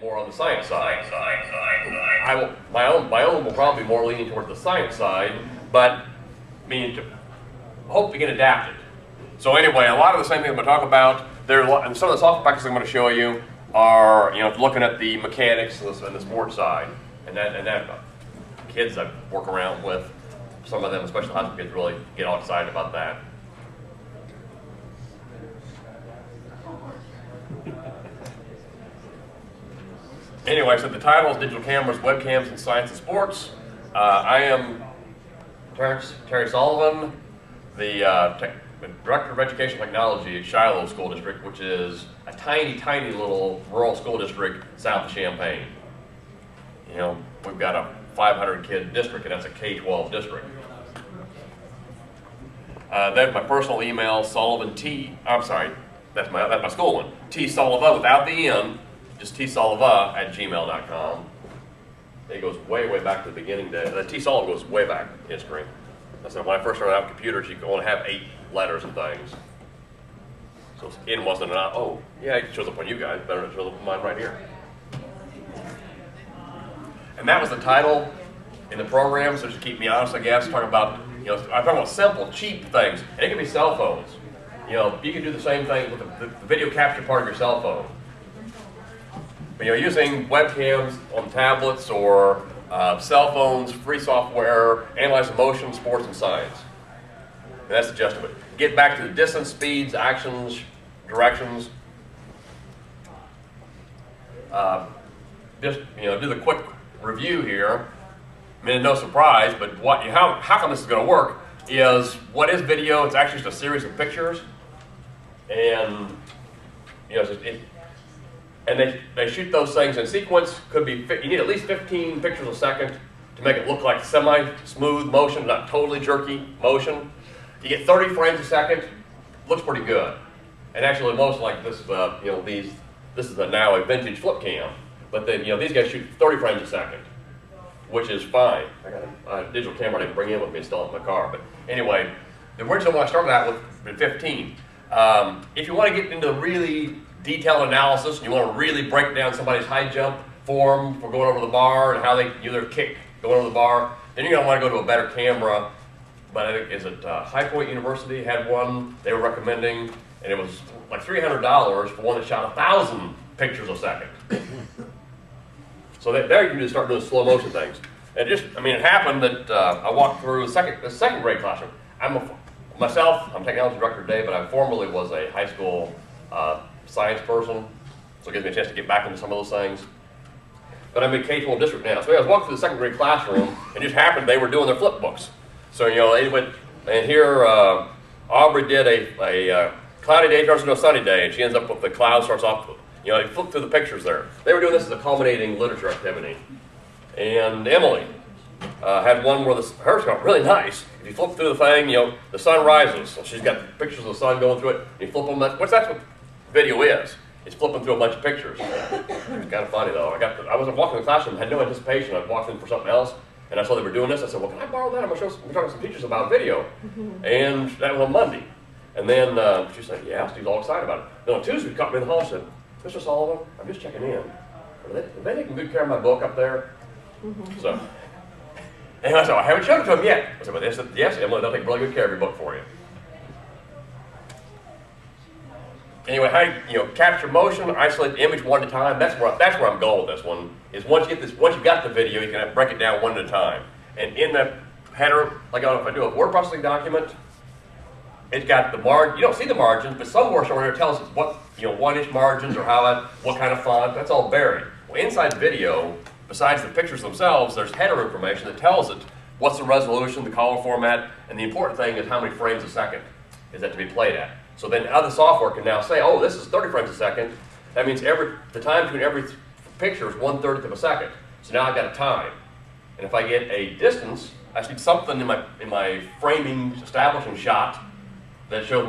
more on the science side. My own will probably be more leaning towards the science side, but I mean, hope we can adapt it. So anyway, a lot of the same things I'm going to talk about. And some of the software packages I'm going to show you are, looking at the mechanics and the sports side, and that kids I work around with, some of them, especially high school kids, really get all excited about that. Anyway, so the title is Digital Cameras, Webcams, and Science and Sports. I am Terrance Sullivan, the Director of Education Technology at Shiloh School District, which is a tiny, tiny little rural school district south of Champaign. We've got a 500-kid district, and that's a K-12 district. That's my personal email, Sullivan T. I'm sorry, that's my school one. T Sullivan without the N, just tsullivan@gmail.com. It goes way, way back to the beginning days. The T Sullivan goes way back in history. I said when I first started out with computers, you could only have 8 letters and things. So N wasn't enough. Oh, yeah, it shows up on you guys. Better than it shows up on mine right here. And that was the title in the program, so just to keep me honest, I guess, talking about, I'm talking about simple, cheap things. And it can be cell phones. You can do the same thing with the video capture part of your cell phone. But, using webcams on tablets or cell phones, free software, analyzing motion, sports, and science. And that's the gist of it. Get back to the distance, speeds, actions, directions. Just, do the quick review here. I mean, no surprise, but how come this is going to work is, what is video? It's actually just a series of pictures. And, and they shoot those things in sequence. Could be, you need at least 15 pictures a second to make it look like semi-smooth motion, not totally jerky motion. You get 30 frames a second, looks pretty good. And actually most like this, this is now a vintage flip cam, but then, these guys shoot 30 frames a second, which is fine. I got a digital camera I didn't bring in with me, still in my car. But anyway, the original one I started out with 15. If you want to get into really detailed analysis, and you want to really break down somebody's high jump form for going over the bar and how they do their kick going over the bar, then you're going to want to go to a better camera. But I think, High Point University had one they were recommending, and it was like $300 for one that shot 1,000 pictures a second. So there you can just start doing slow motion things. And it happened that I walked through the second grade classroom. I'm a technology director today, but I formerly was a high school science person, so it gives me a chance to get back into some of those things. But I'm in K-12 district now. So I was walking through the second grade classroom, and it just happened they were doing their flip books. So, they went, and here Aubrey did a cloudy day turns into a sunny day, and she ends up with the cloud starts off, they flip through the pictures there. They were doing this as a culminating literature activity. And Emily had one where hers got really nice. If you flip through the thing, the sun rises. So she's got pictures of the sun going through it. And you flip them, that's what video is. It's flipping through a bunch of pictures. It's kind of funny though. I wasn't walking in the classroom, had no anticipation. I walked in for something else, and I saw they were doing this. I said, well, can I borrow that? I'm going to show some teachers about video. And that was on Monday. And then she said, yeah, she was all excited about it. Then on Tuesday, she caught me in the hall and said, Mr. Sullivan, I'm just checking in. Are they taking good care of my book up there? So, and I said, I haven't shown it to them yet. I said, well, they said, yes, Emily, they'll take really good care of your book for you. Anyway, how capture motion, isolate the image one at a time. That's where I'm going with this one. Is once you got the video, you can break it down one at a time. And in the header, like if I do a word processing document, it's got the margin. You don't see the margins, but somewhere it tells us what 1-inch margins or what kind of font. That's all buried. Well, inside video, besides the pictures themselves, there's header information that tells it what's the resolution, the color format, and the important thing is how many frames a second is that to be played at. So then other software can now say, oh, this is 30 frames a second. That means the time between every picture is 1/30 of a second. So now I've got a time. And if I get a distance, I see something in my framing establishing shot that shows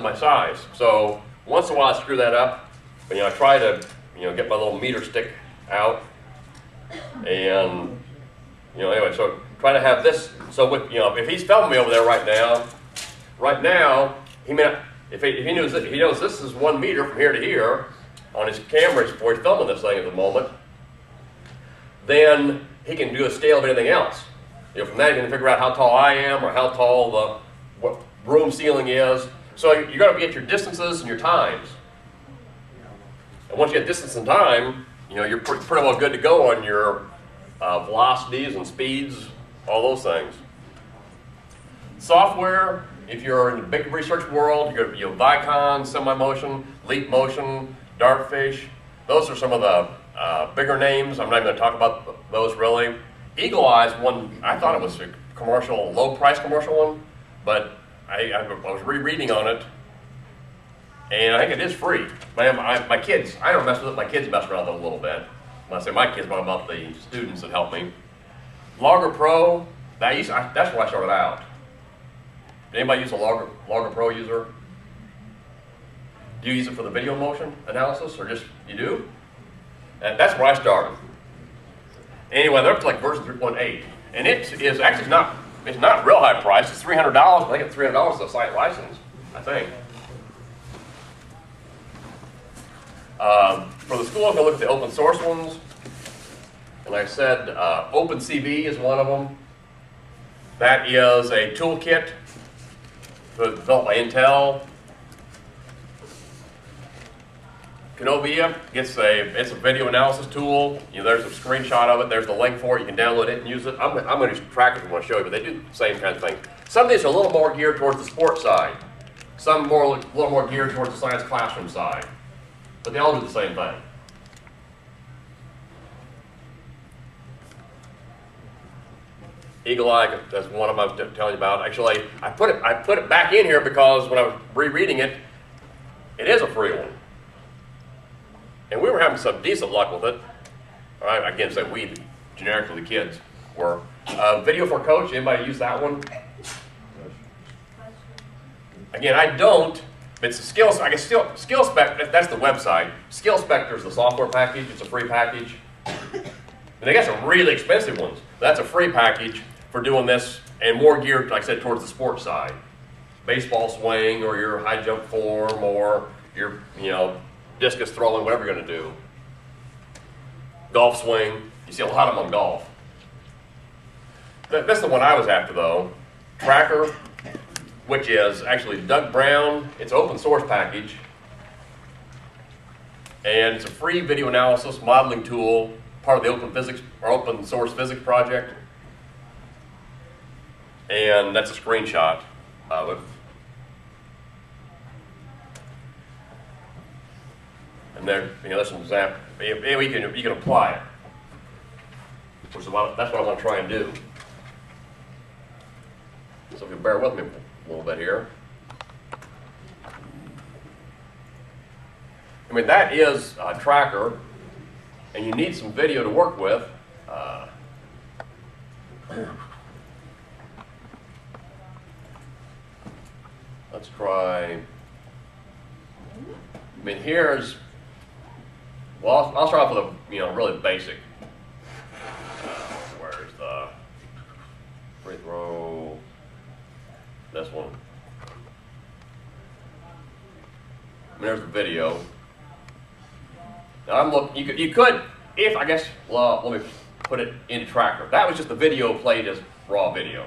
my size. So once in a while I screw that up, but I try to get my little meter stick out, and anyway, so try to have this. So with if he's filming me over there right now, he may not, if he knows this is 1 meter from here to here on his camera before he's filming this thing at the moment. then he can do a scale of anything else. You know, from that, he can figure out how tall I am or how tall the room ceiling is. So you're going to get your distances and your times. And once you get distance and time, you know, you're pretty well good to go on your velocities and speeds, all those things. Software, if you're in the big research world, you have Vicon, Semi-Motion, Leap Motion, Dartfish. Those are some of the bigger names. I'm not even going to talk about those really. Eagle Eye's one, I thought it was a commercial, low price commercial one, but I was rereading on it, and I think it is free. My kids, I don't mess with it, my kids mess around with it a little bit. When I say my kids, but about the students that help me. Logger Pro, that's where I started out. Did anybody use a Logger Pro user? Do you use it for the video motion analysis, or just you do? And that's where I started. Anyway, they're up to like version 3.8, and it is actually it's not real high price. It's $300. But I think it's $300 is a site license, I think. For the school, I'm going to look at the open source ones. And like I said, OpenCV is one of them. That is a toolkit developed by Intel. Canovia, it's a video analysis tool. You know, there's a screenshot of it. There's the link for it. You can download it and use it. I'm going to track it if I want to show you, but they do the same kind of thing. Some of these are a little more geared towards the sports side. Some a little more geared towards the science classroom side. But they all do the same thing. Eagle Eye, that's one of them I was telling you about. Actually, I put it back in here because when I was rereading it, it is a free one. And we were having some decent luck with it. All right, I can't say we, generically the kids were. Video for Coach, anybody use that one? Again, I don't. It's a Skill Spec, that's the website. Skill Spectre is the software package. It's a free package. And they got some really expensive ones. That's a free package for doing this, and more geared, like I said, towards the sports side. Baseball swing, or your high jump form, or your, discus throwing, whatever you're going to do. Golf swing. You see a lot of them on golf. That's the one I was after, though. Tracker, which is actually Doug Brown. It's an open source package. And it's a free video analysis modeling tool, part of the open source physics project. And that's a screenshot of it. And there, that's an example. You can apply it. That's what I want to try and do. So if you bear with me a little bit here. I mean, that is a tracker, and you need some video to work with. Let's try. I mean, I'll start off with a really basic. Where's the free throw? This one. I mean, there's the video. Now I'm looking. You could, if I guess. Well, let me put it into Tracker. That was just the video played as raw video.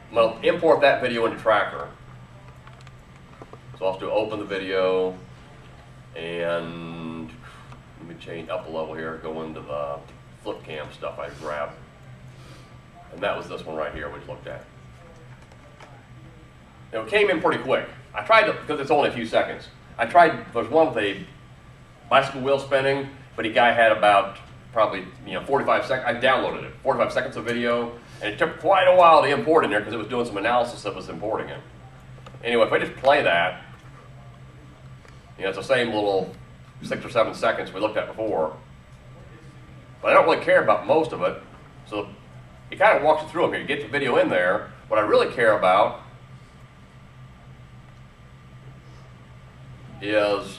I'm going to import that video into Tracker. So I'll have to open the video, and let me change up a level here. Go into the flip cam stuff I grabbed, and that was this one right here we looked at. Now, it came in pretty quick. I tried to, because it's only a few seconds. There's one with a bicycle wheel spinning, but the guy had about probably 45 seconds. I downloaded it, 45 seconds of video, and it took quite a while to import in there because it was doing some analysis that was importing it. Anyway, if I just play that, it's the same little 6 or 7 seconds we looked at before. But I don't really care about most of it, so it kind of walks you through them here. You get the video in there. What I really care about is,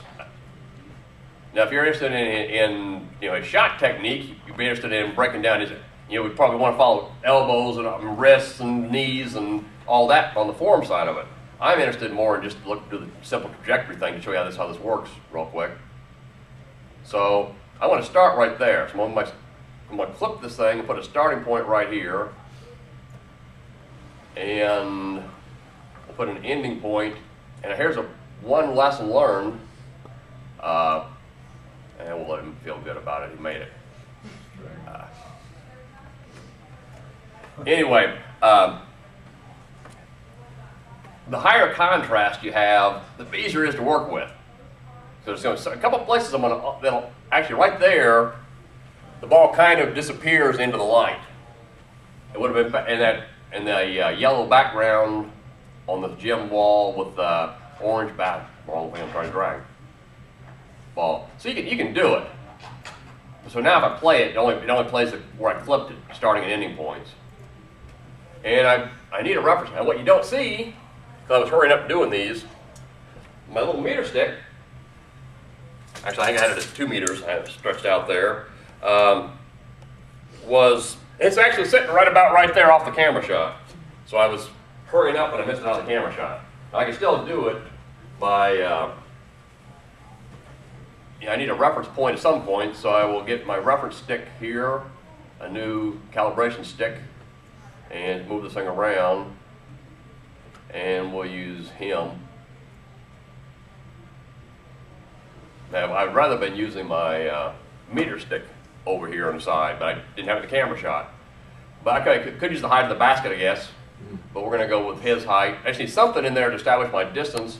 now if you're interested in a shot technique, you'd be interested in breaking down we probably want to follow elbows and wrists and knees and all that on the form side of it. I'm interested more in just do the simple trajectory thing to show you how this works real quick. So I want to start right there. So I'm on my I'm going to clip this thing and put a starting point right here. And we'll put an ending point. And here's one lesson learned. And we'll let him feel good about it. He made it. Anyway, the higher contrast you have, the easier it is to work with. So there's a couple of places that'll actually right there, the ball kind of disappears into the light. It would have been in the yellow background on the gym wall with the orange bat. Wrong thing I'm trying to drag. Ball. So you can do it. So now if I play it, it only plays where I clipped it, starting and ending points. And I need a reference. And what you don't see, because I was hurrying up doing these, my little meter stick. Actually, I think I had it at 2 meters. I had it stretched out there. It's actually sitting right about right there off the camera shot. So I was hurrying up and I missed it on the camera shot. I can still do it by, I need a reference point at some point, so I will get my reference stick here, a new calibration stick, and move this thing around, and we'll use him. Now, I'd rather been using my meter stick over here on the side, but I didn't have the camera shot. But I could use the height of the basket, I guess, but we're going to go with his height. I just need something in there to establish my distance,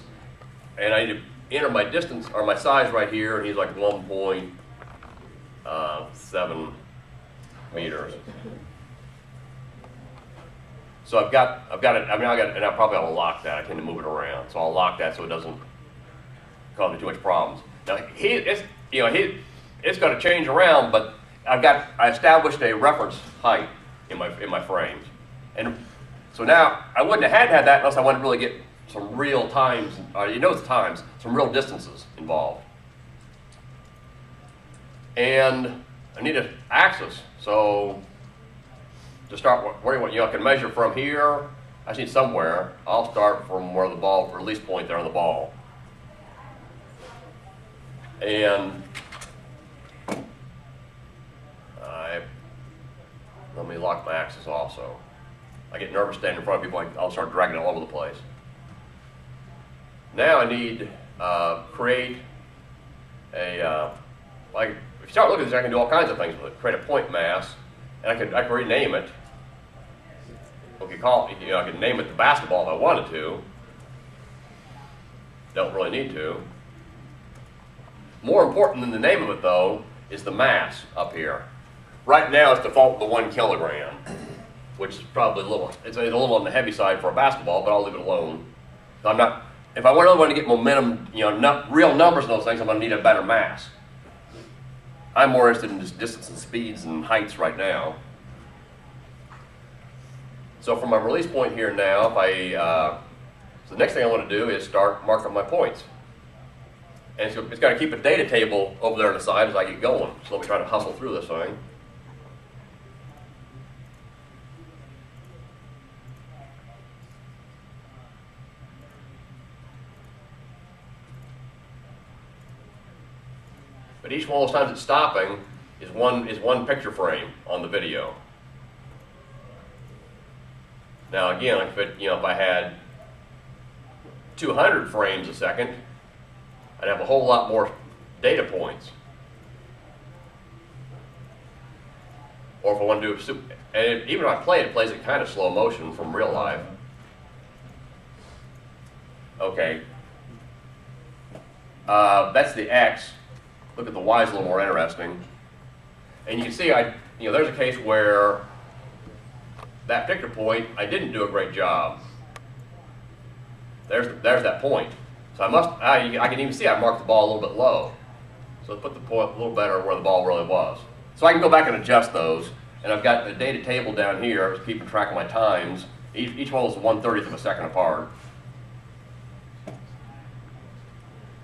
and I need to enter my distance, or my size right here, and he's like 1.7 meters. So I've got it, and I probably ought to lock that. I tend to move it around. So I'll lock that so it doesn't cause me too much problems. Now, it's going to change around, but I established a reference height in my frames. And so now, I wouldn't have had that unless I wanted to really get some real times, some real distances involved. And I need an axis. So to start, I can measure from here. I see somewhere. I'll start from where the ball release point there on the ball. And let me lock my axis also. I get nervous standing in front of people. I'll start dragging it all over the place. Now I need create a if you start looking at this, I can do all kinds of things with it. Create a point mass, and I can rename it. We could call it, I could name it the basketball if I wanted to. Don't really need to. More important than the name of it, though, is the mass up here. Right now, it's default to 1 kilogram, which is probably it's a little on the heavy side for a basketball, but I'll leave it alone. If I really want to get momentum, real numbers and those things, I'm going to need a better mass. I'm more interested in just distance and speeds and heights right now. So from my release point here now, so the next thing I want to do is start marking my points. And it's got to keep a data table over there on the side as I get going. So let me try to hustle through this thing. But each one of those times it's stopping is one picture frame on the video. Now again, if I had 200 frames a second, I'd have a whole lot more data points. Or if I want to do even if I play it, it plays it kind of slow motion from real life. Okay. That's the X. Look at the Y is a little more interesting. And you can see there's a case where that particular point, I didn't do a great job. There's that point. So I can even see I marked the ball a little bit low. So let's put the point a little better where the ball really was. So I can go back and adjust those. And I've got the data table down here. I was keeping track of my times. Each one was 1/30th of a second apart.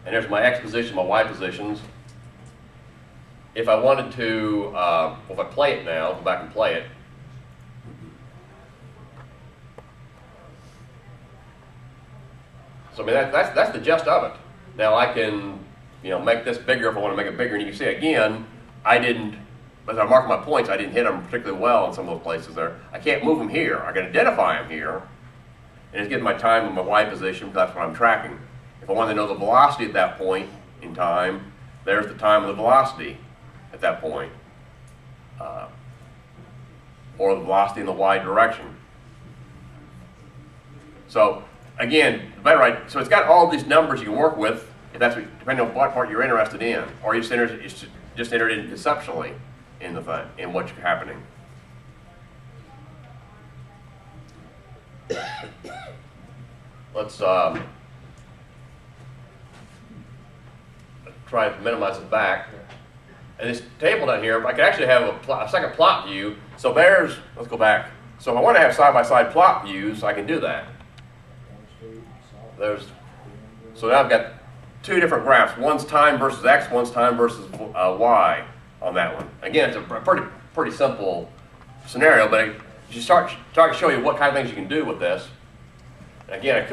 And there's my X position, my Y positions. If I wanted to, if I play it now, go back and play it. So I mean that's the gist of it. Now I can make this bigger if I want to make it bigger, and you can see again I didn't as I mark my points, I didn't hit them particularly well in some of those places there. I can't move them here. I can identify them here, and it's getting my time in my Y position, because that's what I'm tracking. If I want to know the velocity at that point in time, there's the time of the velocity at that point, or the velocity in the Y direction. So again, so it's got all these numbers you can work with, if that's what, depending on what part you're interested in, or you just entered in conceptually in the thing, in what's happening. Let's try to minimize it back. And this table down here, I could actually have a second plot view. So let's go back. So if I want to have side-by-side plot views, I can do that. So now I've got two different graphs. One's time versus X, one's time versus Y on that one. Again, it's a pretty simple scenario, but you start to show you what kind of things you can do with this. And again,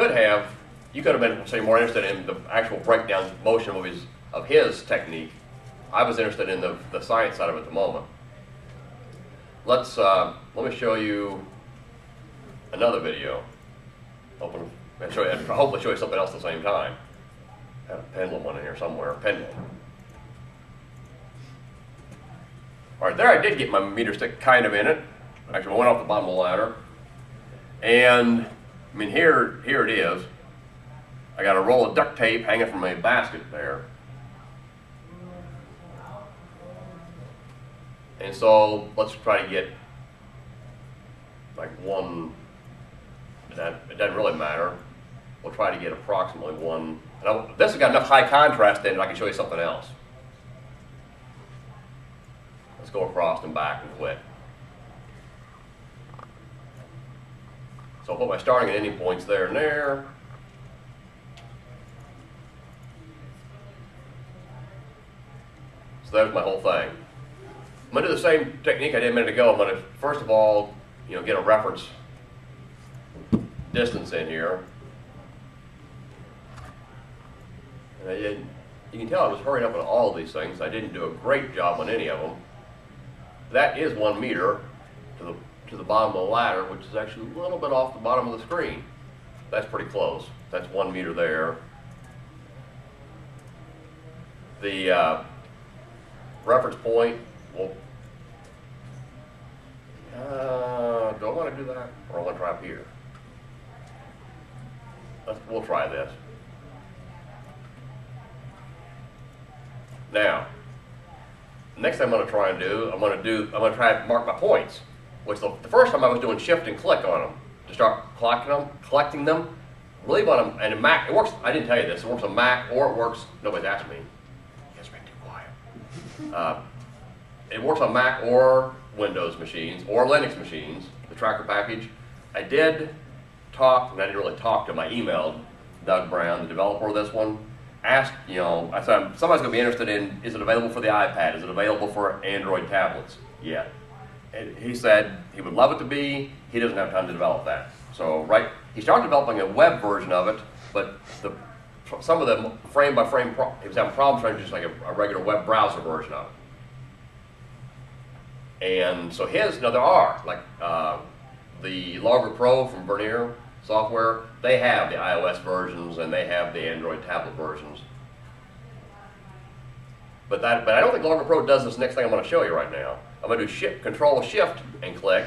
you could have been, say, more interested in the actual breakdown motion of his technique. I was interested in the science side of it at the moment. Let me show you another video. Hopefully show you something else at the same time. I had a pendulum one in here somewhere. Pendulum. All right, there I did get my meter stick kind of in it. Actually, I went off the bottom of the ladder, and I mean here it is. I got a roll of duct tape hanging from a basket there. And so let's try to get like one, it doesn't really matter. We'll try to get approximately one. And this has got enough high contrast in it, I can show you something else. Let's go across and back and quit. So I'll put my starting and ending points there and there. So there's my whole thing. I'm going to do the same technique I did a minute ago. I'm going to, first of all, get a reference distance in here. And you can tell I was hurrying up on all of these things. I didn't do a great job on any of them. That is 1 meter to the bottom of the ladder, which is actually a little bit off the bottom of the screen. That's pretty close. That's 1 meter there. The reference point, do I want to do that, or I want to try up here? We'll try this. Now, next thing I'm going to try and do, I'm going to try to mark my points. Which the first time I was doing shift and click on them to start collecting them, leave on them, and in Mac it works. I didn't tell you this. It works on Mac, or it works. Nobody's asked me. Yes, man, too quiet. It works on Mac or Windows machines or Linux machines. The tracker package. I did talk, and I didn't really talk to him. I emailed Doug Brown, the developer of this one. Asked, I said, somebody's going to be interested in, is it available for the iPad? Is it available for Android tablets? Yeah. And he said he would love it to be. He doesn't have time to develop that. So he started developing a web version of it, but some of the frame by frame, he was having problems trying to just like a regular web browser version of it. And so there are like the Logger Pro from Vernier Software. They have the iOS versions and they have the Android tablet versions. But I don't think Logger Pro does this next thing I'm going to show you right now. I'm going to do Control Shift and click,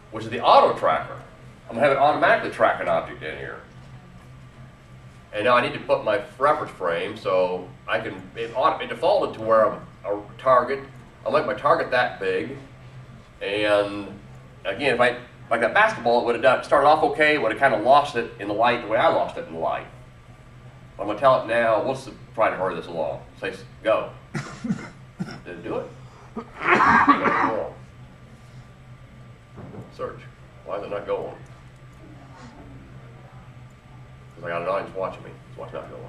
which is the auto tracker. I'm going to have it automatically track an object in here. And now I need to put my reference frame so I can, it defaulted to where I'm a target. I'll make my target that big. And again, like that basketball, it would have started off okay, would have kind of lost it in the light the way I lost it in the light. I'm going to tell it now, let's try to hurry this along. Say, go. Did it do it? Search. Why is it not going? Because I got an audience watching me. That's why it's not going.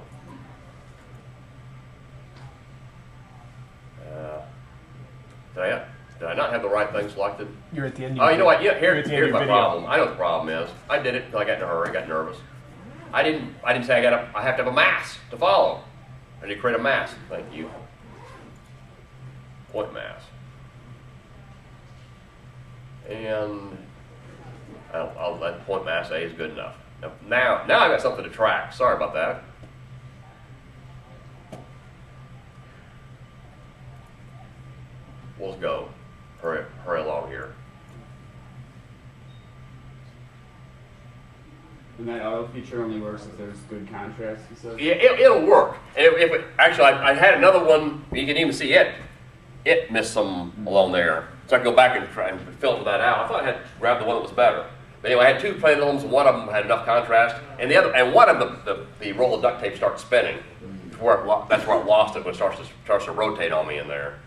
Did I not have the right thing selected? You're at the end. Oh, you know what? Yeah, here's my problem. I know what the problem is. I did it until I got in a hurry. I got nervous. I didn't say I have to have a mask to follow. I need to create a mask. Thank you. point mass. And I'll let point mass A is good enough. Now I got something to track. Sorry about that. Let's go. Hurry along here. And that auto feature only works if there's good contrast, you said? Yeah, it'll work. And actually, I had another one. You can even see it. It missed some along there. So I can go back and try and filter that out. I thought I had grabbed the one that was better. But anyway, I had two pendulums. One of them had enough contrast, and one of the roll of duct tape starts spinning. That's where I lost it when it starts to rotate on me in there.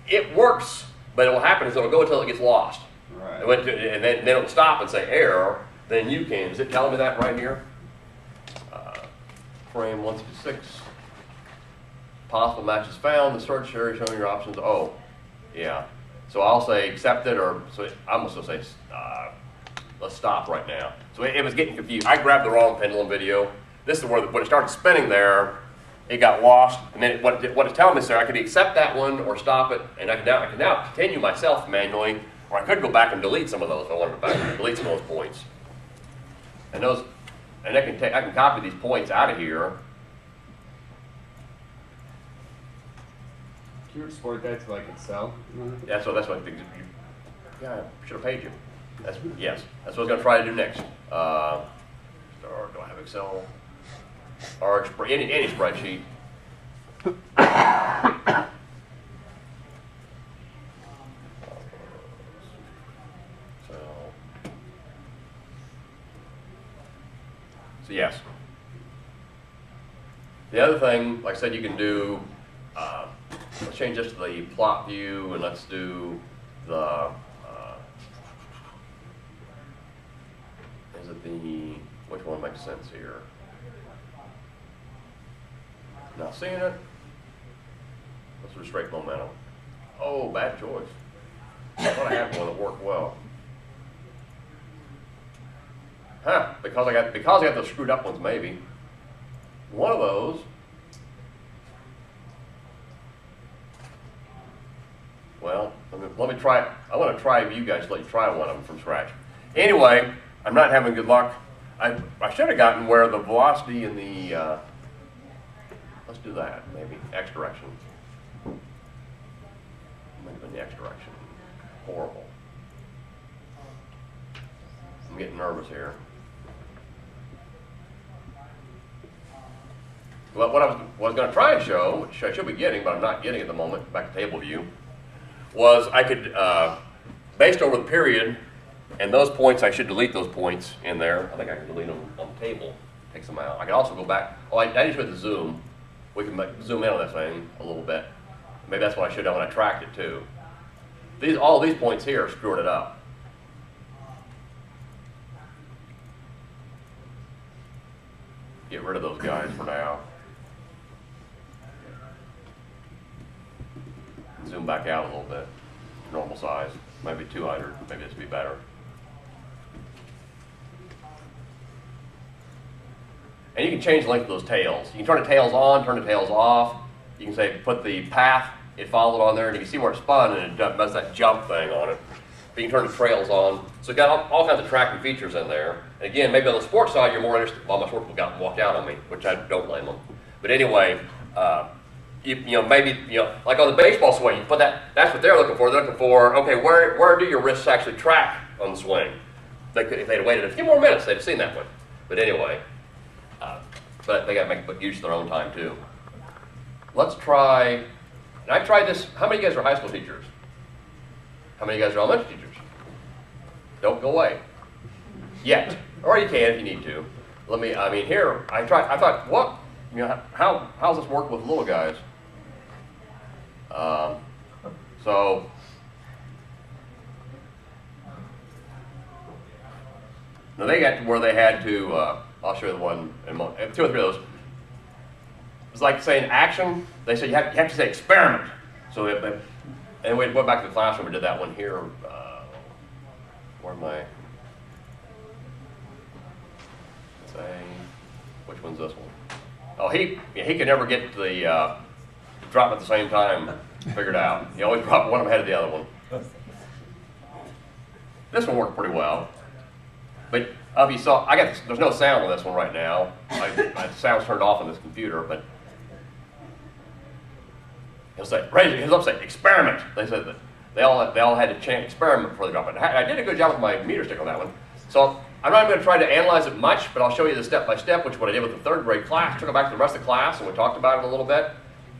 It works, but what will happen is it'll go until it gets lost. Right. And then it'll stop and say error. Then you can. Is it telling me that right here? Frame 166. Possible matches found. The search area showing your options. Oh, yeah. So I'll say accept it, or so I'm also say let's stop right now. So it was getting confused. I grabbed the wrong pendulum video. This is where when it started spinning there, it got lost. And then what it's telling me is there I could accept that one or stop it, and I can now continue myself manually, or I could go back and delete some of those if I wanted to delete some of those points. And I can copy these points out of here. Can you export that to like Excel? That's what yeah, I should have paid you. Yes, that's what I was going to try to do next. Or do I have Excel? Or any spreadsheet. So yes. The other thing, like I said, you can do, let's change this to the plot view, and let's do the, which one makes sense here? Not seeing it. Let's do straight momentum. Oh, bad choice. I thought I had one that worked well. Huh, because I got those screwed up ones, maybe. One of those. Well, let me try. I want to try you guys. Let you try one of them from scratch. Anyway, I'm not having good luck. I should have gotten where the velocity in the. Let's do that. Maybe X direction. Maybe in the X direction. Horrible. I'm getting nervous here. Well, what I was going to try and show, which I should be getting, but I'm not getting at the moment, back to table view, was I could, based over the period, and those points, I should delete those points in there. I think I can delete them on the table, take them out. I can also go back. Oh, I need to hit the zoom. We can zoom in on that thing a little bit. Maybe that's what I should have when I tracked it too. All these points here are screwing it up. Get rid of those guys for now. Zoom back out a little bit. Normal size. Maybe 200. Maybe this would be better. And you can change the length of those tails. You can turn the tails on, turn the tails off. You can say put the path it followed on there, and you can see where it spun, and it does that jump thing on it. But you can turn the trails on. So it's got all kinds of tracking features in there. And again, maybe on the sports side, you're more interested. Well, my sports people walked out on me, which I don't blame them. But anyway, maybe like on the baseball swing, you put that's what they're looking for. They're looking for, okay, where do your wrists actually track on the swing? If they'd have waited a few more minutes, they'd have seen that one. But anyway, but they got to make use of their own time too. Let's try. And I tried this. How many of you guys are high school teachers? How many of you guys are elementary teachers? Don't go away yet, or you can if you need to. Here I tried. I thought, what? How's this work with little guys? So now they got to where they had to. I'll show you the one in 2 or 3 of those. It's like saying action. They said you have to say experiment. So and we went back to the classroom and did that one here. Where am I? Say, which one's this one? Oh, he can never get the drop at the same time. figured out. You always drop one of them ahead of the other one. This one worked pretty well. But if you saw, there's no sound on this one right now. My sound's turned off on this computer, but he'll say experiment. They said that they all had to chant experiment before they drop it. I did a good job with my meter stick on that one. So I'm not going to try to analyze it much, but I'll show you the step by step, which is what I did with the third grade class. Took it back to the rest of the class, and we talked about it a little bit,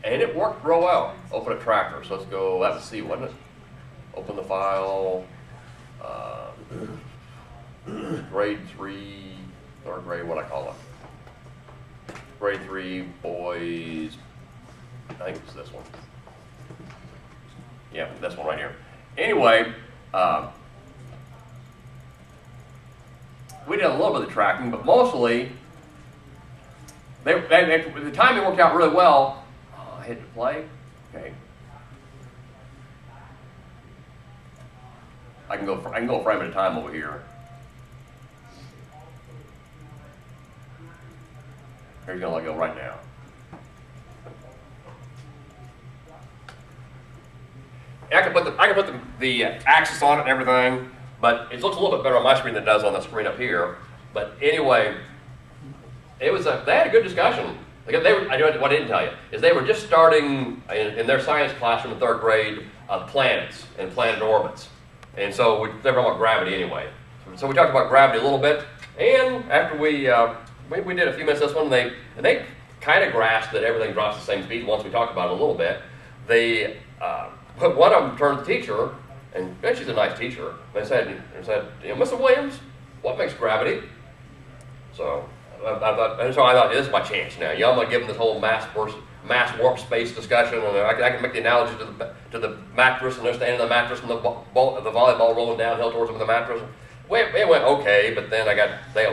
and it worked real well. Open a tracker. So let's go. That was C, wasn't it? Open the file. Grade 3, third grade, what I call it? Grade 3 boys. I think it's this one. Yeah, this one right here. Anyway, we did a little bit of tracking, but mostly, the timing worked out really well. Oh, I hit play. Okay. I can go a frame at a time over here. Here's gonna let go right now. I can put the axis on it and everything, but it looks a little bit better on my screen than it does on the screen up here. But anyway, they had a good discussion. What I didn't tell you is they were just starting in their science classroom in third grade planets and planet orbits, and so they're talking about gravity anyway. So we talked about gravity a little bit, and after we did a few minutes this one, they kind of grasped that everything drops the same speed. Once we talked about it a little bit, one of them turned to the teacher, and she's a nice teacher. They said, Mr. Williams, what makes gravity? So I thought this is my chance now. I'm going to give them this whole mass warp space discussion, and I can make the analogy to the mattress, and they're standing on the mattress, and the volleyball rolling downhill towards them with the mattress. It went okay, but then they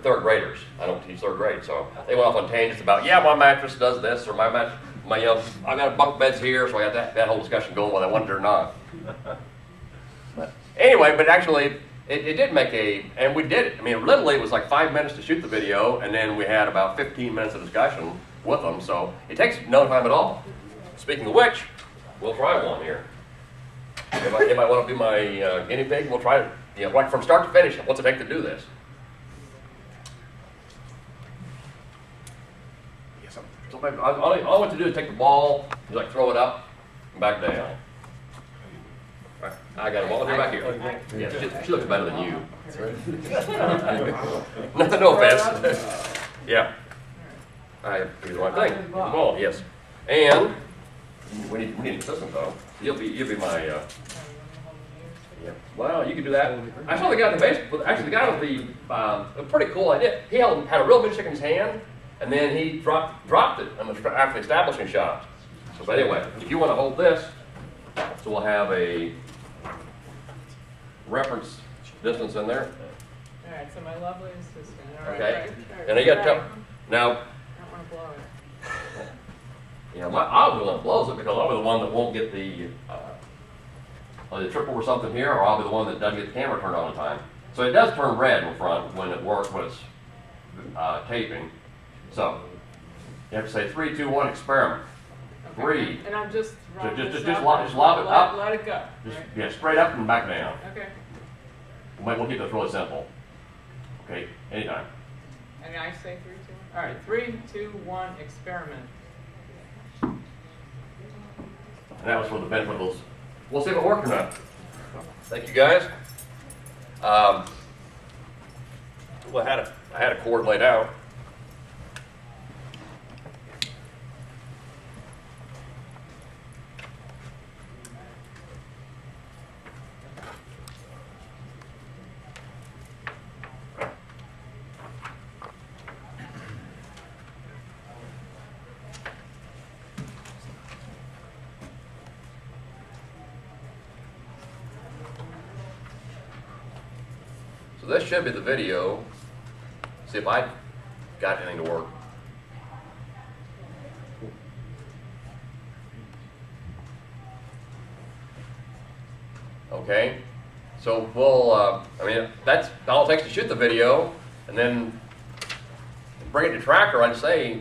third graders. I don't teach third grade, so they went off on tangents about, my mattress does this, or I got bunk beds here, so I got that whole discussion going whether I wanted it or not. But anyway, actually, it did make and we did it. I mean, literally, it was like 5 minutes to shoot the video, and then we had about 15 minutes of discussion with them, so it takes no time at all. Speaking of which, we'll try one here. Anybody want to be my guinea pig? We'll try it. Right from start to finish, what's it take to do this? So all I want to do is take the ball, just throw it up, and back down. Right. I got a ball back here. Yeah, she looks better than you. No offense. Yeah. I do the right thing. The ball, yes. And we need an assistant though. You'll be my. Yeah. Well, you can do that. I saw the guy at the base. Actually, the guy with a pretty cool idea. He had a real big stick in his hand, and then he dropped it after the establishing shot. So, but anyway, if you want to hold this, so we'll have a reference distance in there. All right. So my lovely assistant. All right. Okay. And you got to now. I don't want to blow it. I'll be the one that blows it because I'll be the one that won't get the triple or something here, or I'll be the one that doesn't get the camera turned on in time. So it does turn red in front when it works, when it's taping. So you have to say 3, 2, 1, experiment. Okay. 3. And I'm just lob it up. Let it go. Right? Straight up and back down. Okay. We'll keep this really simple. Okay, anytime. And I say 3, 2, 1. All right. 3, 2, 1, experiment. And that was for the benefit of those. We'll see if it worked or not. Thank you, guys. Well, I had a cord laid out. This should be the video. See if I got anything to work. Okay, so we'll, that's all it takes to shoot the video, and then bring it to Tracker. I'd say,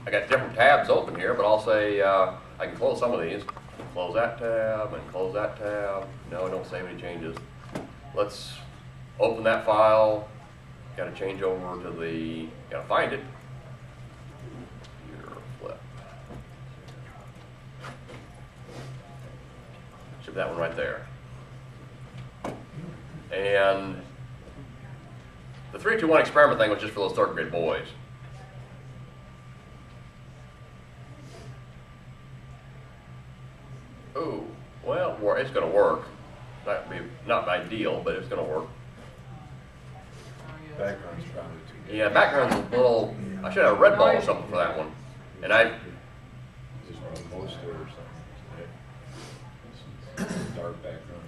I got different tabs open here, but I'll say I can close some of these. Close that tab and close that tab. No, I don't save any changes. Let's open that file. Got to change over to the, got to find it. Computer flip. Should be that one right there. And the 3, 2, 1 experiment thing was just for those 3rd grade boys. Ooh, well, it's going to work. Not ideal, but it's going to work. Background's probably too good. Yeah, background's a little, I should have a red ball or something for that one. And Just run a poster or something. Dark background.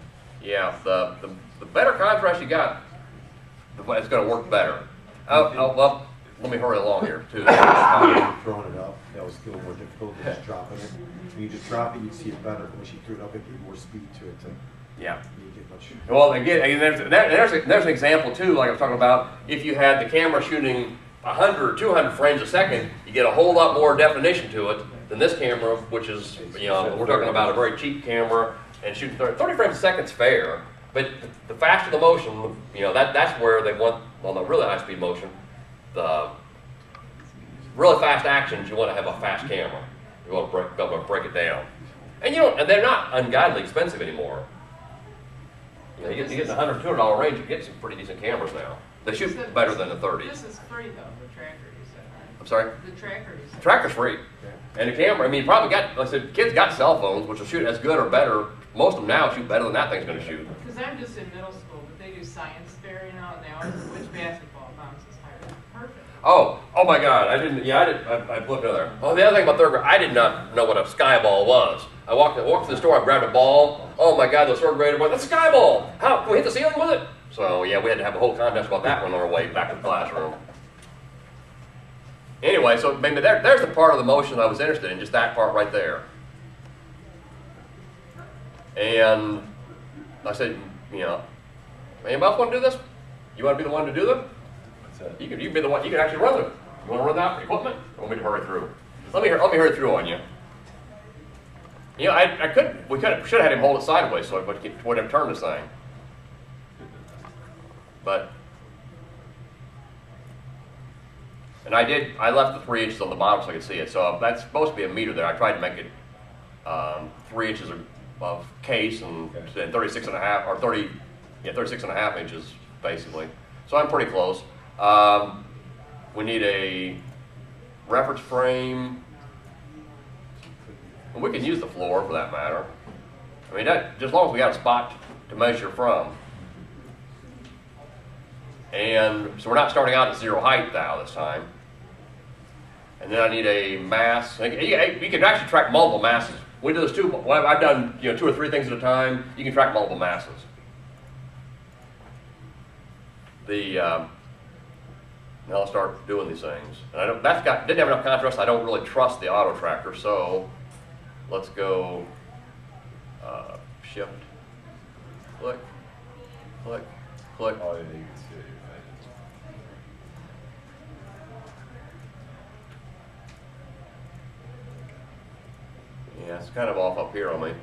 yeah, the better contrast you got, it's going to work better. Well, let me hurry along here, too. Throwing it up, that was a little more difficult than just dropping it. When you just drop it, you see it better, but when she threw it up, it gave more speed to it, Yeah. you get much. Well, again, there's an example too, like I was talking about. If you had the camera shooting 100, 200 frames a second, you get a whole lot more definition to it than this camera, which is, we're talking about a very cheap camera, and shooting 30 frames a second's fair. But the faster the motion, that's where they want, well, the really high speed motion, the really fast actions, you want to have a fast camera. You want to be able to break it down. And and they're not ungodly expensive anymore. You get in the $100, $200 range, you get some pretty decent cameras now. They shoot better than the 30s. This is free though, the tracker you said, right? I'm sorry? The tracker you said. Tracker's free. And the camera, you probably got, like I said, kids got cell phones, which will shoot as good or better. Most of them now shoot better than that thing's going to shoot. Because I'm just in middle school, but they do science fair, and they always, which basketball bounces higher. Perfect. Oh my God, I looked over there. Oh, the other thing about 3rd grade, I did not know what a sky ball was. I walked to the store, I grabbed a ball. Oh my God, those 3rd graders went, that's a sky ball. How, can we hit the ceiling with it? So yeah, we had to have a whole contest about that one on our way back to the classroom. Anyway, so maybe there's the part of the motion I was interested in, just that part right there. And I said, anybody else want to do this? You want to be the one to do them? What's that? You can be the one. You can actually run them. You want to run that equipment? Or want me to hurry through? Let me hurry through on you. We should have had him hold it sideways so I would have turned this thing. But, and I left the 3 inches on the bottom so I could see it. So that's supposed to be a meter there. I tried to make it 3 inches of case and 36 and a half, or 36 and a half inches basically. So I'm pretty close. We need a reference frame. And we can use the floor for that matter. I mean, just as long as we got a spot to measure from. And so we're not starting out at 0 height now this time. And then I need a mass. You can actually track multiple masses. We do this too. Well, I've done 2 or 3 things at a time. You can track multiple masses. Now I'll start doing these things. And didn't have enough contrast. I don't really trust the auto tracker, so let's go shift, click, click, click. Oh, yeah, you can see it. Yeah, it's kind of off up here on me.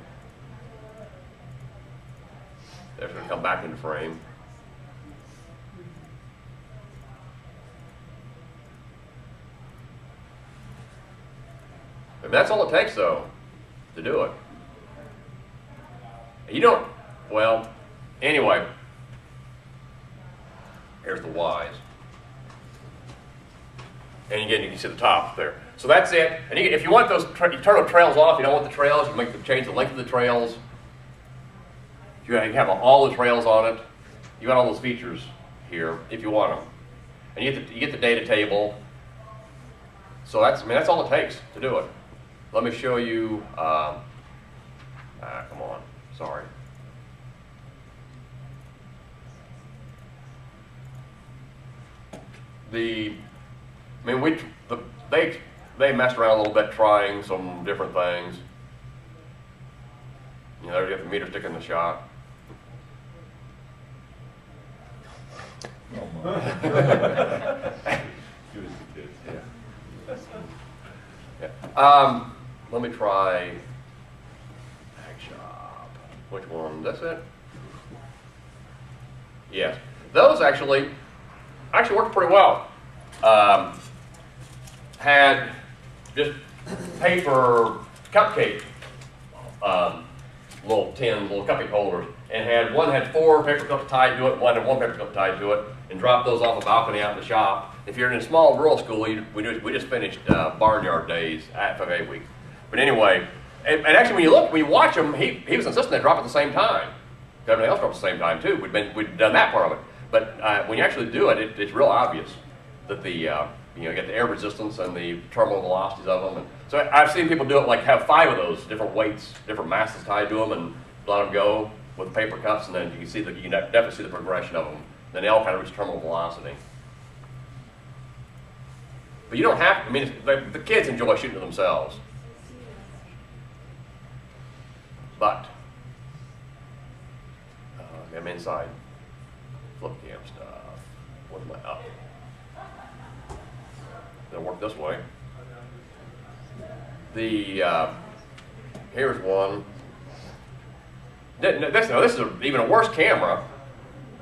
That's going to come back into frame. And that's all it takes, though, to do it. Well, anyway, here's the Y's. And again, you can see the top there. So that's it. And if you want those, you turn the trails off. You don't want the trails. You change the length of the trails. You have all the trails on it. You got all those features here if you want them. And you get the data table. So that's all it takes to do it. Let me show you. Come on. Sorry. They messed around a little bit trying some different things. There you have the meter stick in the shot. Oh, my. Give it to kids. Yeah. let me try Ag Shop. Which one? That's it? Yes. Those actually worked pretty well. Had just paper cupcake, little tins, little cupcake holders, and one had 4 paper cups tied to it, one had 1 paper cup tied to it, and dropped those off a balcony out in the shop. If you're in a small rural school, we just finished barnyard days at 5A week. But anyway, and actually when you watch them, he was insisting they drop at the same time. Everything else dropped at the same time too. We'd done that part of it. But when you actually do it, it's real obvious that you get the air resistance and the terminal velocities of them. And so I've seen people do it, like have 5 of those different weights, different masses tied to them, and let them go with paper cups, and then you can definitely see the progression of them. Then they all kind of reach terminal velocity. But you don't have to. I mean, the kids enjoy shooting at themselves. But I'm inside. Flip cam stuff. What am I up? It'll work this way. Here's one. This is even a worse camera.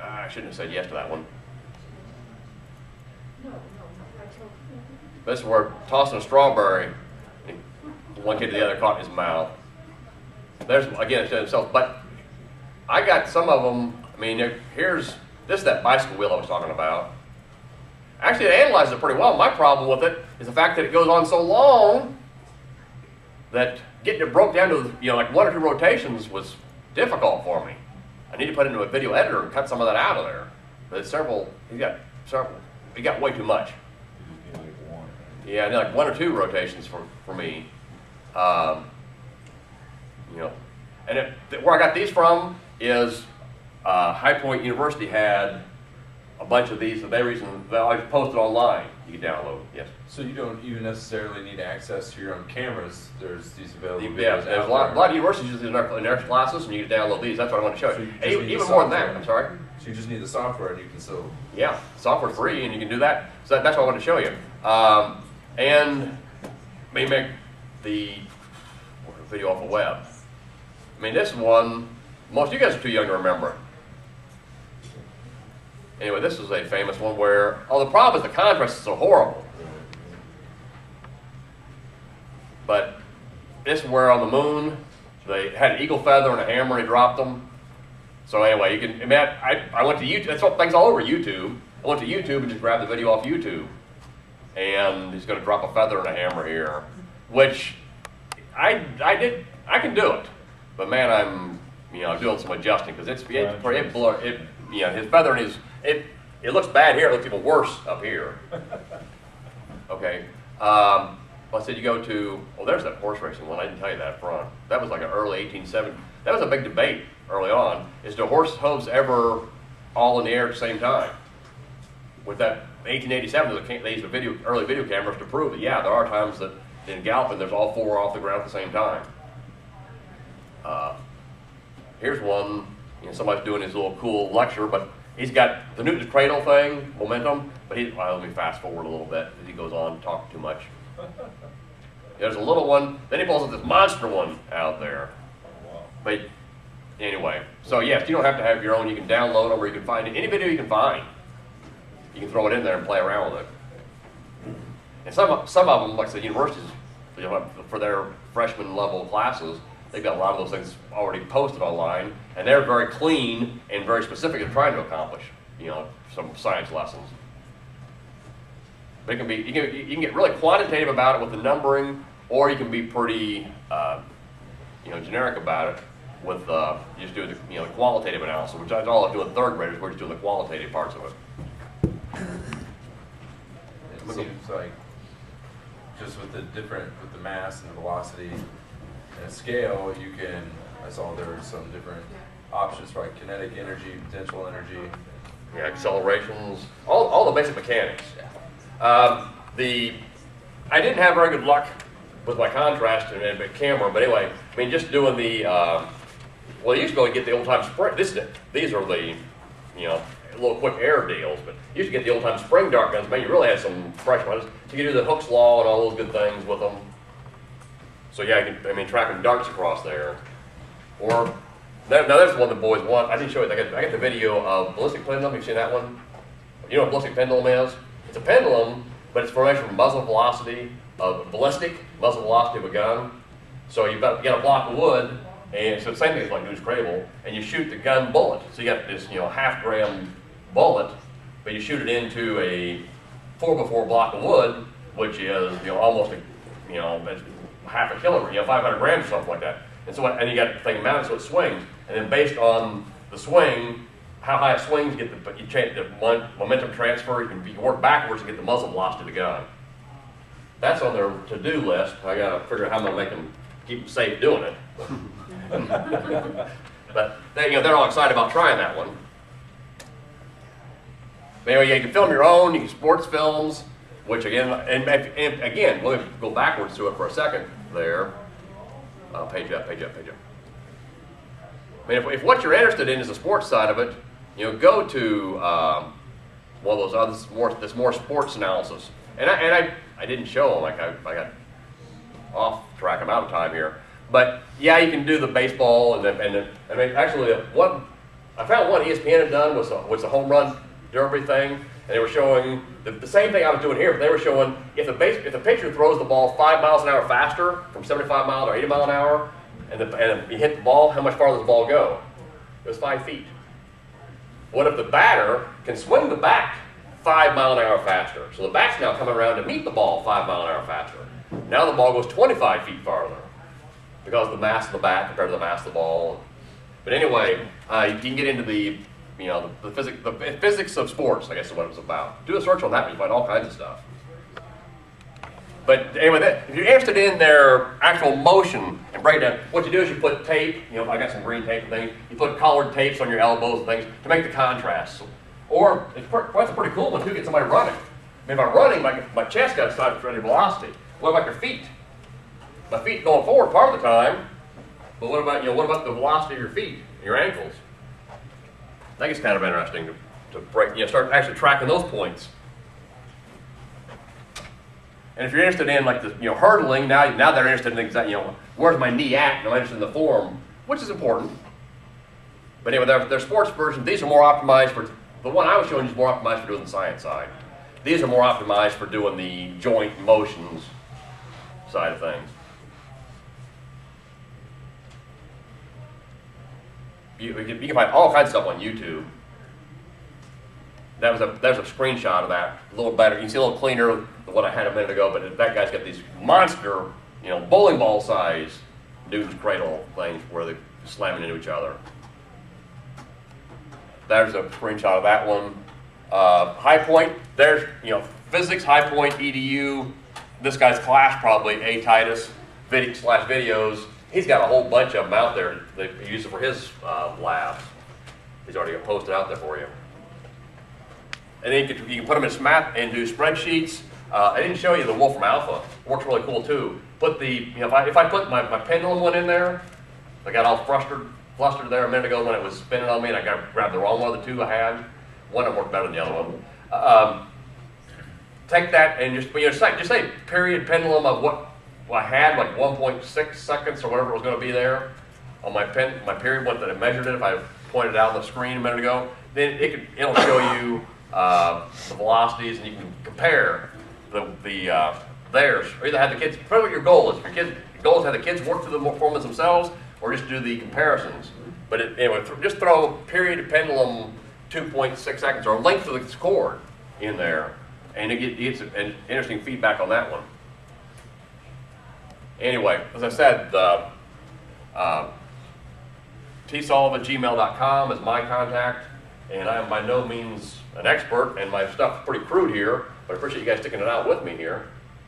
I shouldn't have said yes to that one. This is where tossing a strawberry, one kid to the other caught in his mouth. There's again himself, but I got some of them. I mean, this is that bicycle wheel I was talking about. Actually, it analyzes it pretty well. My problem with it is the fact that it goes on so long that getting it broke down to like 1 or 2 rotations was difficult for me. I need to put it into a video editor and cut some of that out of there. But it's several. He got way too much. You just need like 1. Yeah, I need like 1 or 2 rotations for me. And where I got these from is High Point University had a bunch of these that I just posted online. You can download. Yes. So you don't even necessarily need access to your own cameras. There's these available. Yeah, there's a lot of universities use these in their classes, and you can download these. That's what I want to show So you. you just need Even the more than software. that. I'm sorry. So you just need the software, and you can still. Yeah, software's free, and you can do that. So that's what I want to show you. And maybe make the video off the web. I mean, this one, most of you guys are too young to remember. Anyway, this is a famous one where, the problem is the contrast is so horrible. But this is where on the moon, they had an eagle feather and a hammer and he dropped them. So anyway, I went to YouTube, that's what things all over YouTube. I went to YouTube and just grabbed the video off YouTube. And he's gonna drop a feather and a hammer here, which I can do it. But man, I'm doing some adjusting because his feather and it looks bad here. It looks even worse up here. Okay. I said you go to. There's that horse racing one. I didn't tell you that up front. That was like an early 1870s. That was a big debate early on. Is do horse hooves ever all in the air at the same time? With that 1887, they used early video cameras to prove that yeah, there are times that in galloping there's all 4 off the ground at the same time. Here's one, somebody's doing his little cool lecture, but he's got the Newton's cradle thing, momentum, but let me fast forward a little bit because he goes on talking too much. There's a little one, then he pulls up this monster one out there. But anyway, so yes, you don't have to have your own, you can download them or you can find any video you can find. You can throw it in there and play around with it. And some of them, like I said, universities, for their freshman level classes, they've got a lot of those things already posted online, and they're very clean and very specific in trying to accomplish, some science lessons. But you can get really quantitative about it with the numbering, or you can be pretty, generic about it with you just do the qualitative analysis, which is all I do with 3rd graders. We're just doing the qualitative parts of it. It seems like just with the mass and the velocity and scale, I saw there were some different options for like kinetic energy, potential energy. Yeah, accelerations, all the basic mechanics. I didn't have very good luck with my contrast and the camera, but anyway, just doing the, you used to go and get the old-time spring, these are the, little quick air deals, but you used to get the old-time spring dart guns, man, you really had some fresh ones. You could do the Hooke's Law and all those good things with them. So yeah, you can, I mean, tracking darts across there. Or, now that's the one the boys want. I didn't show it. I got the video of ballistic pendulum. You've seen that one? You know what a ballistic pendulum is? It's a pendulum, but it's formation from muzzle velocity of ballistic, muzzle velocity of a gun. So you got a block of wood, and so the same thing as like Goose Crable, and you shoot the gun bullet. So you got this, half-gram bullet, but you shoot it into a 4x4 block of wood, which is, almost it's half a kilogram, 500 grams or something like that. And so, and you got the thing mounted so it swings, and then based on the swing, how high it swings, you change the momentum transfer. You can work backwards to get the muzzle velocity of the gun. That's on their to-do list. I gotta figure out how I'm gonna make them keep them safe doing it. But they're all excited about trying that one. But anyway, you can film your own. You can sports films, which again, and again, we'll go backwards to it for a second there. Page up. I mean, if what you're interested in is the sports side of it, go to one of those others, this more sports analysis. And I didn't show them, like I got off track, I'm out of time here. But yeah, you can do the baseball and I mean, actually, I found one ESPN had done was the home run derby thing, and they were showing the same thing I was doing here, but they were showing if the pitcher throws the ball 5 miles an hour faster, from 75 miles or 80 miles an hour, and you hit the ball, how much farther does the ball go? It was 5 feet. What if the batter can swing the bat 5 miles an hour faster? So the bat's now coming around to meet the ball 5 miles an hour faster. Now the ball goes 25 feet farther because of the mass of the bat compared to the mass of the ball. But anyway, you can get into the physics of sports, I guess is what it was about. Do a search on that and you find all kinds of stuff. But anyway, if you're interested in their actual motion and breakdown, what you do is you put tape, I got some green tape and things, you put colored tapes on your elbows and things to make the contrast. Or, that's a pretty cool one too, get somebody running. I mean, if I'm running, my chest got started for any velocity. What about your feet? My feet going forward part of the time, but what about the velocity of your feet and your ankles? I think it's kind of interesting to break, start actually tracking those points. And if you're interested in like the hurdling, now they're interested in exactly where's my knee at, and I'm interested in the form, which is important. But anyway, their sports version, these are more optimized for the one I was showing you is more optimized for doing the science side. These are more optimized for doing the joint motions side of things. You can find all kinds of stuff on YouTube. There's a screenshot of that. A little better. You can see a little cleaner than what I had a minute ago, but that guy's got these monster, bowling ball size Newton's cradle things where they're slamming into each other. There's a screenshot of that one. High Point, there's, physics, High Point, EDU. This guy's class probably, A. Titus, videos. He's got a whole bunch of them out there that he uses for his labs. He's already posted out there for you. And then you can put them in do spreadsheets. I didn't show you the Wolfram Alpha. Works really cool too. Put if I put my pendulum one in there, I got all flustered there a minute ago when it was spinning on me, and I grabbed the wrong one of the two I had. One of them worked better than the other one. Take that and just say period pendulum of what I had, like 1.6 seconds or whatever it was going to be there on my period one that I measured it. If I pointed out on the screen a minute ago, then it'll show you the velocities, and you can compare theirs. Or either have the kids, depending what your goal is. If your goal is to have the kids work through the performance themselves, or just do the comparisons. But anyway, just throw period pendulum 2.6 seconds or length of the cord in there, and you get some interesting feedback on that one. Anyway, as I said, tsullivan@gmail.com is my contact, and I am by no means an expert, and my stuff's pretty crude here, but I appreciate you guys sticking it out with me here.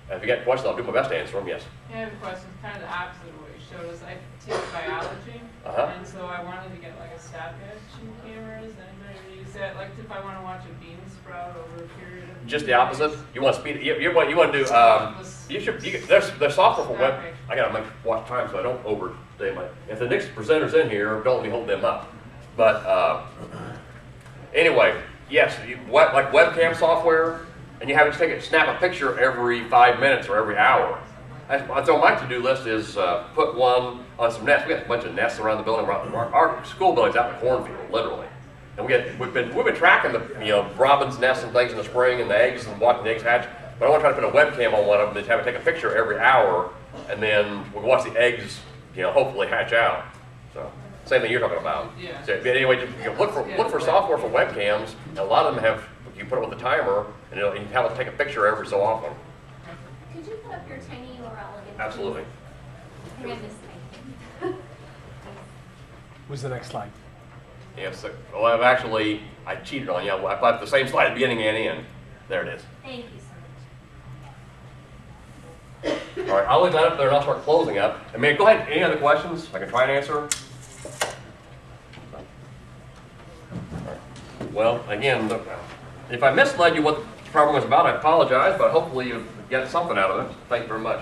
And if you got questions, I'll do my best to answer them, yes. I have a question, kind of the opposite of what you showed us. I teach biology, and so I wanted to get like a stop action camera. Is anybody use that? Like if I want to watch a bean sprout over a period of just the opposite. You want to speed it. You want to do. There's software for web. I gotta watch time so I don't overstay my. If the next presenters in here, don't let me hold them up. But anyway, yes, like webcam software, and you have to snap a picture every 5 minutes or every hour. So my to-do list is put one on some nests. We got a bunch of nests around the building. Our school building's out in the cornfield, literally. And we've been tracking the robins' nests and things in the spring and the eggs and watching the eggs hatch. But I want to try to put a webcam on one of them and have it take a picture every hour, and then we'll watch the eggs, hopefully hatch out. So same thing you're talking about. Yeah. So anyway, just look for software for webcams. And a lot of them have, you put it with a timer, and you can have it take a picture every so often. Could you put up your tiny URL again? Absolutely. I think I missed something. What's the next slide? Yes. Well, I cheated on you. I put the same slide at the beginning and end. There it is. Thank you so much. All right, I'll leave that up there and I'll start closing up. I mean, go ahead. Any other questions? I can try and answer. All right. Well, again, if I misled you what the program was about, I apologize, but hopefully you get something out of it. Thank you very much.